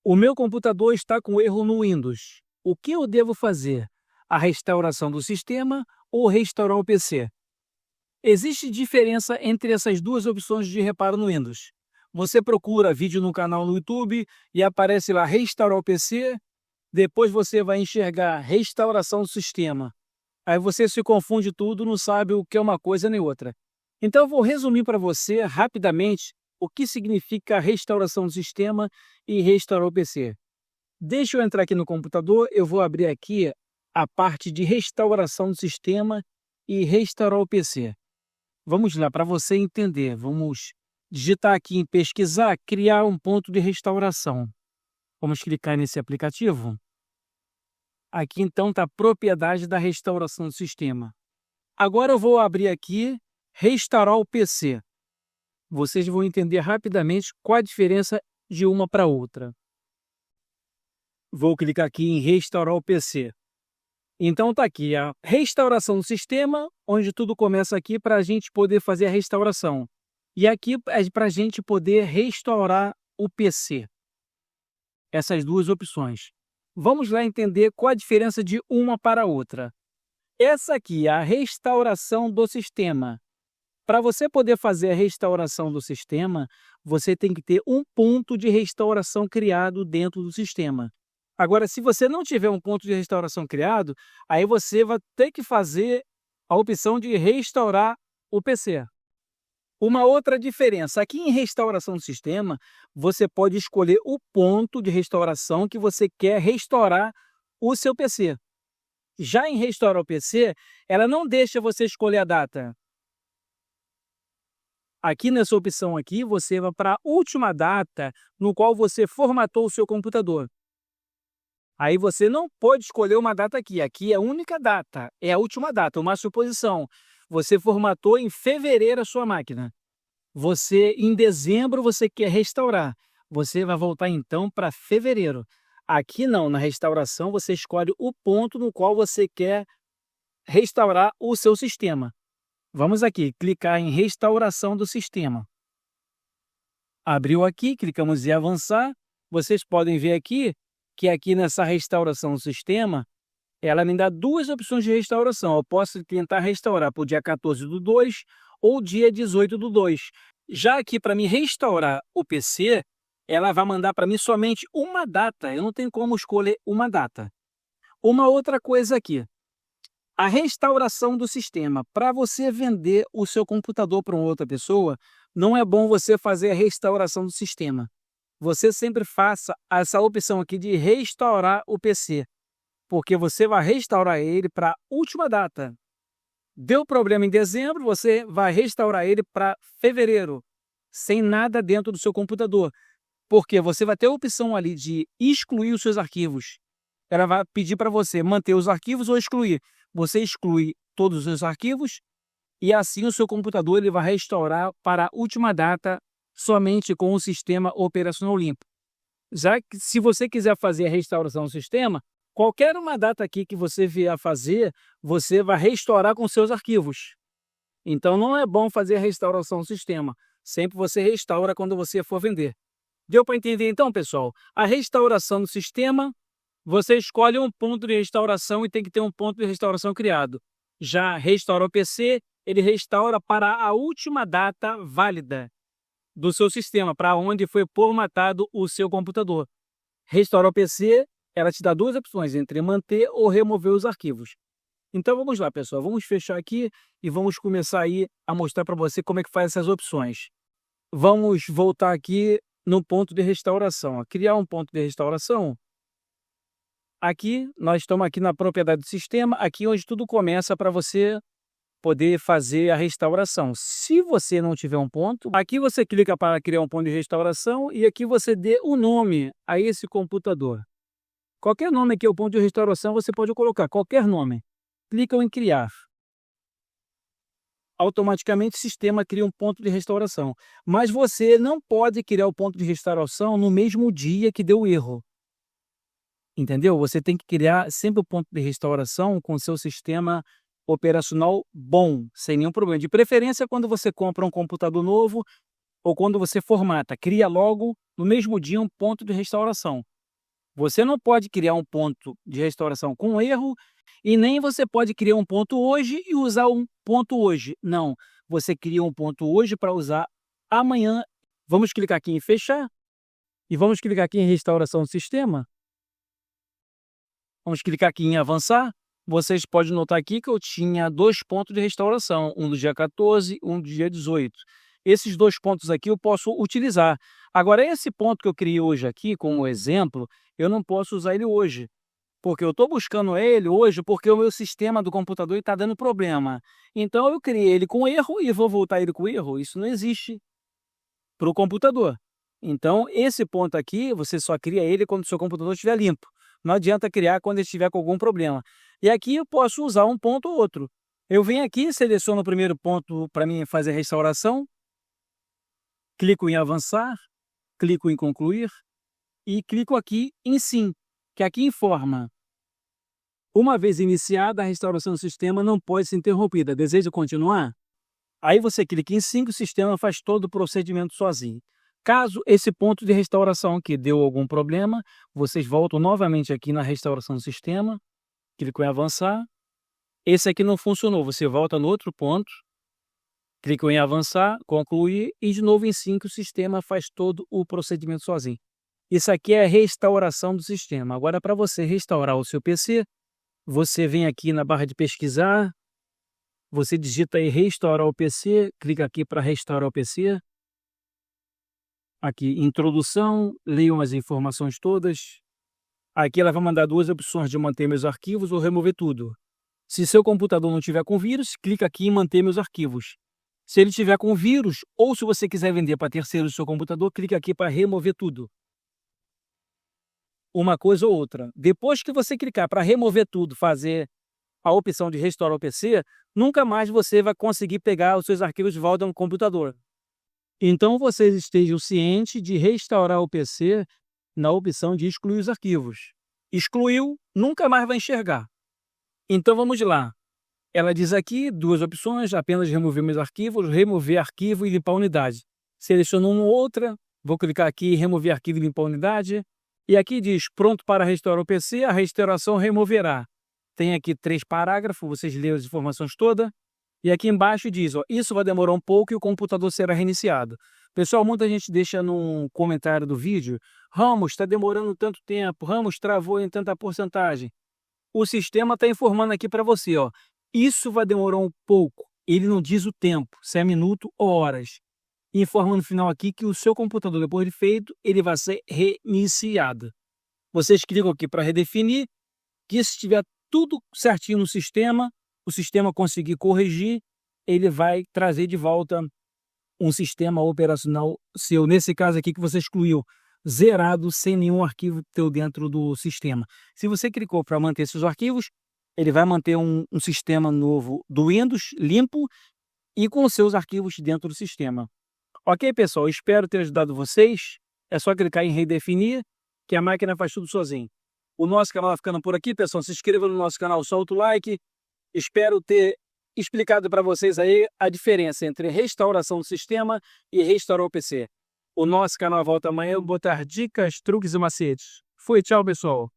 O meu computador está com erro no Windows. O que eu devo fazer? A restauração do sistema ou restaurar o PC? Existe diferença entre essas duas opções de reparo no Windows. Você procura vídeo no canal no YouTube e aparece lá restaurar o PC, depois você vai enxergar restauração do sistema. Aí você se confunde tudo, não sabe o que é uma coisa nem outra. Então eu vou resumir para você rapidamente o que significa restauração do sistema e restaurar o PC. Deixa eu entrar aqui no computador, eu vou abrir aqui a parte de restauração do sistema e restaurar o PC. Vamos lá, para você entender, vamos digitar aqui em pesquisar, criar um ponto de restauração. Vamos clicar nesse aplicativo. Aqui então está a propriedade da restauração do sistema. Agora eu vou abrir aqui, restaurar o PC. Vocês vão entender rapidamente qual a diferença de uma para outra. Vou clicar aqui em restaurar o PC. Então está aqui a restauração do sistema, onde tudo começa aqui para a gente poder fazer a restauração. E aqui é para a gente poder restaurar o PC. Essas duas opções. Vamos lá entender qual a diferença de uma para a outra. Essa aqui é a restauração do sistema. Para você poder fazer a restauração do sistema, você tem que ter um ponto de restauração criado dentro do sistema. Agora, se você não tiver um ponto de restauração criado, aí você vai ter que fazer a opção de restaurar o PC. Uma outra diferença, aqui em restauração do sistema, você pode escolher o ponto de restauração que você quer restaurar o seu PC. Já em restaurar o PC, ela não deixa você escolher a data. Aqui nessa opção aqui, você vai para a última data no qual você formatou o seu computador. Aí você não pode escolher uma data aqui. Aqui é a única data, é a última data, uma suposição. Você formatou em fevereiro a sua máquina. Em dezembro, você quer restaurar. Você vai voltar então para fevereiro. Aqui não, na restauração você escolhe o ponto no qual você quer restaurar o seu sistema. Vamos aqui, clicar em restauração do sistema. Abriu aqui, clicamos em avançar. Vocês podem ver aqui que aqui nessa restauração do sistema, ela me dá duas opções de restauração. Eu posso tentar restaurar para o dia 14/2 ou dia 18/2. Já aqui para me restaurar o PC, ela vai mandar para mim somente uma data. Eu não tenho como escolher uma data. Uma outra coisa aqui. A restauração do sistema. Para você vender o seu computador para uma outra pessoa, não é bom você fazer a restauração do sistema. Você sempre faça essa opção aqui de restaurar o PC, porque você vai restaurar ele para a última data. Deu problema em dezembro, você vai restaurar ele para fevereiro, sem nada dentro do seu computador, porque você vai ter a opção ali de excluir os seus arquivos. Ela vai pedir para você manter os arquivos ou excluir. Você exclui todos os seus arquivos e assim o seu computador ele vai restaurar para a última data somente com o sistema operacional limpo. Já que se você quiser fazer a restauração do sistema, qualquer uma data aqui que você vier a fazer, você vai restaurar com seus arquivos. Então não é bom fazer a restauração do sistema. Sempre você restaura quando você for vender. Deu para entender então, pessoal? A restauração do sistema, você escolhe um ponto de restauração e tem que ter um ponto de restauração criado. Já restaura o PC, ele restaura para a última data válida do seu sistema, para onde foi formatado o seu computador. Restaurar o PC, ela te dá duas opções, entre manter ou remover os arquivos. Então vamos lá, pessoal, vamos fechar aqui e vamos começar aí a mostrar para você como é que faz essas opções. Vamos voltar aqui no ponto de restauração. Criar um ponto de restauração. Aqui, nós estamos aqui na propriedade do sistema, aqui onde tudo começa para você poder fazer a restauração. Se você não tiver um ponto, aqui você clica para criar um ponto de restauração e aqui você dê o nome a esse computador. Qualquer nome aqui é o ponto de restauração, você pode colocar qualquer nome. Clica em criar. Automaticamente o sistema cria um ponto de restauração. Mas você não pode criar o ponto de restauração no mesmo dia que deu erro. Entendeu? Você tem que criar sempre o ponto de restauração com o seu sistema operacional bom, sem nenhum problema. De preferência quando você compra um computador novo ou quando você formata, cria logo no mesmo dia um ponto de restauração. Você não pode criar um ponto de restauração com erro e nem você pode criar um ponto hoje e usar um ponto hoje. Não, você cria um ponto hoje para usar amanhã. Vamos clicar aqui em fechar e vamos clicar aqui em restauração do sistema. Vamos clicar aqui em avançar. Vocês podem notar aqui que eu tinha 2 pontos de restauração, um do dia 14 um do dia 18. Esses 2 pontos aqui eu posso utilizar. Agora, esse ponto que eu criei hoje aqui, como exemplo, eu não posso usar ele hoje, porque eu estou buscando ele hoje porque o meu sistema do computador está dando problema. Então, eu criei ele com erro e vou voltar ele com erro. Isso não existe para o computador. Então, esse ponto aqui, você só cria ele quando o seu computador estiver limpo. Não adianta criar quando ele estiver com algum problema. E aqui eu posso usar um ponto ou outro. Eu venho aqui, seleciono o primeiro ponto para mim fazer a restauração, clico em avançar, clico em concluir e clico aqui em sim, que aqui informa. Uma vez iniciada, a restauração do sistema não pode ser interrompida. Deseja continuar? Aí você clica em sim, o sistema faz todo o procedimento sozinho. Caso esse ponto de restauração aqui deu algum problema, vocês voltam novamente aqui na restauração do sistema, clicam em avançar. Esse aqui não funcionou, você volta no outro ponto, clicam em avançar, concluir e de novo em sim, que o sistema faz todo o procedimento sozinho. Isso aqui é a restauração do sistema. Agora, para você restaurar o seu PC, você vem aqui na barra de pesquisar, você digita aí restaurar o PC, clica aqui para restaurar o PC. Aqui, introdução, leiam as informações todas. Aqui ela vai mandar 2 opções de manter meus arquivos ou remover tudo. Se seu computador não tiver com vírus, clica aqui em manter meus arquivos. Se ele tiver com vírus, ou se você quiser vender para terceiros o seu computador, clica aqui para remover tudo. Uma coisa ou outra. Depois que você clicar para remover tudo, fazer a opção de restaurar o PC, nunca mais você vai conseguir pegar os seus arquivos de volta no computador. Então, vocês estejam cientes de restaurar o PC na opção de excluir os arquivos. Excluiu, nunca mais vai enxergar. Então, vamos lá. Ela diz aqui 2 opções, apenas remover meus arquivos, remover arquivo e limpar a unidade. Seleciono uma ou outra, vou clicar aqui em remover arquivo e limpar a unidade. E aqui diz, pronto para restaurar o PC, a restauração removerá. Tem aqui 3 parágrafos, vocês leem as informações todas. E aqui embaixo diz, ó, isso vai demorar um pouco e o computador será reiniciado. Pessoal, muita gente deixa num comentário do vídeo, Ramos, está demorando tanto tempo, Ramos travou em tanta porcentagem. O sistema está informando aqui para você, ó, isso vai demorar um pouco. Ele não diz o tempo, se é minuto ou horas. Informa no final aqui que o seu computador, depois de feito, ele vai ser reiniciado. Vocês clicam aqui para redefinir, que se estiver tudo certinho no sistema, o sistema conseguir corrigir, ele vai trazer de volta um sistema operacional seu, nesse caso aqui que você excluiu, zerado, sem nenhum arquivo teu dentro do sistema. Se você clicou para manter seus arquivos, ele vai manter um sistema novo do Windows, limpo, e com seus arquivos dentro do sistema. Ok, pessoal? Espero ter ajudado vocês. É só clicar em redefinir, que a máquina faz tudo sozinho. O nosso canal vai ficando por aqui, pessoal. Se inscreva no nosso canal, solta o like. Espero ter explicado para vocês aí a diferença entre restauração do sistema e restaurar o PC. O nosso canal volta amanhã, eu vou botar dicas, truques e macetes. Fui, tchau, pessoal.